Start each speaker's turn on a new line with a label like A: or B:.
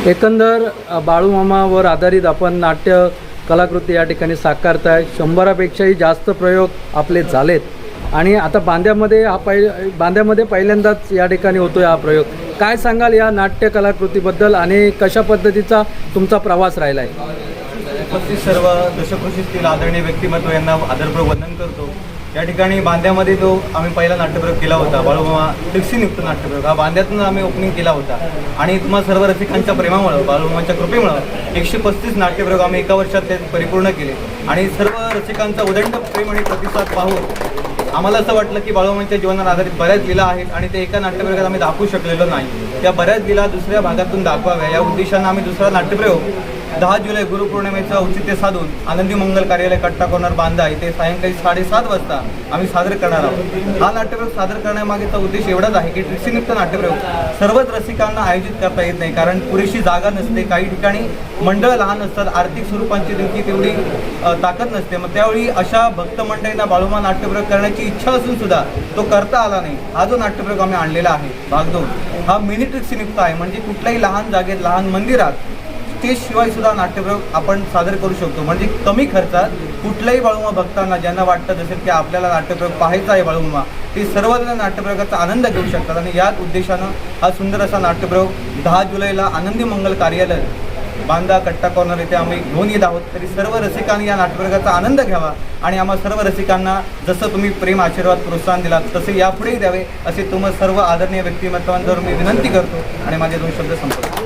A: एकंदर बाळूमामावर आधारित आपण नाट्य कलाकृती या ठिकाणी साकारताय. 100पेक्षाही जास्त प्रयोग आपले झालेत आणि आता बांद्यामध्ये पहिल्यांदाच या ठिकाणी होतो हा प्रयोग. काय सांगाल या नाट्य कलाकृतीबद्दल आणि कशा पद्धतीचा तुमचा प्रवास राहिला आहे?
B: उपस्थित सर्व दशकृषीतील आदरणीय व्यक्तिमत्व यांना आदरपूर्वक वंदन करतो. या ठिकाणी बांद्यामध्ये जो आम्ही पहिला नाट्यप्रयोग केला होता, बाळूमामा टिक्सीनियुक्त नाट्यप्रयोग, हा बांद्यातून आम्ही ओपनिंग केला होता आणि तुम्हा सर्व रसिकांच्या प्रेमामुळं, बाळूमामाच्या कृपेमुळं 135 नाट्यप्रयोग आम्ही एका वर्षात ते परिपूर्ण केले आणि सर्व रसिकांचा उदंड प्रेम आणि प्रतिसाद पाहून आम्हाला असं वाटलं की बाळूमामांच्या जीवनावर आधारित बऱ्याच लीला आहेत आणि ते एका नाट्यप्रयोगात आम्ही दाखवू शकलेलो नाही. त्या बऱ्याच लीला दुसऱ्या भागातून दाखवाव्या या उद्देशानं आम्ही दुसरा नाट्यप्रयोग 10 जुलै गुरुपौर्णिमेचं औचित्य साधून आनंदी मंगल कार्यालय कट्टा कॉर्नर बांदा इथे सायंकाळी 7:30 वाजता आम्ही सादर करणार आहोत. हा नाट्यप्रयोग सादर करण्यामागेचा उद्देश एवढाच आहे की टिक्सीनियुक्त नाट्यप्रयोग सर्वच रसिकांना आयोजित करता येत नाही, कारण पुरेशी जागा नसते. काही ठिकाणी मंडळ लहान असतात, आर्थिक स्वरूपांची देखील तेवढी ताकद नसते. मग त्यावेळी अशा भक्त मंडळींना बाळूमामा नाट्यप्रयोग करण्याची इच्छा असून सुद्धा तो करता आला नाही. हा जो नाट्यप्रयोग आम्ही आणलेला आहे भाग 2, हा मिनी टिक्सीनियुक्त आहे. म्हणजे कुठल्याही लहान जागेत, लहान मंदिरात स्टेजशिवाय सुद्धा नाट्यप्रयोग आपण सादर करू शकतो. म्हणजे कमी खर्चात कुठल्याही बाळूमामा भक्तांना ज्यांना वाटतं जसेल की आपल्याला नाट्यप्रयोग पाहायचा आहे बाळूमामा, ते सर्वजण नाट्यप्रयोगाचा आनंद घेऊ शकतात. आणि याच उद्देशानं हा सुंदर असा नाट्यप्रयोग 10 जुलैला आनंदी मंगल कार्यालय बांदा कट्टा कॉर्नर इथे आम्ही घेऊन येत आहोत. तरी सर्व रसिकांनी या नाट्यप्रयोगाचा आनंद घ्यावा आणि आम्हा सर्व रसिकांना जसं तुम्ही प्रेम, आशीर्वाद, प्रोत्साहन दिलात तसे यापुढेही द्यावे असे तुम्हाला सर्व आदरणीय व्यक्तिमत्वांवर मी विनंती करतो आणि माझे 2 शब्द संपवतो.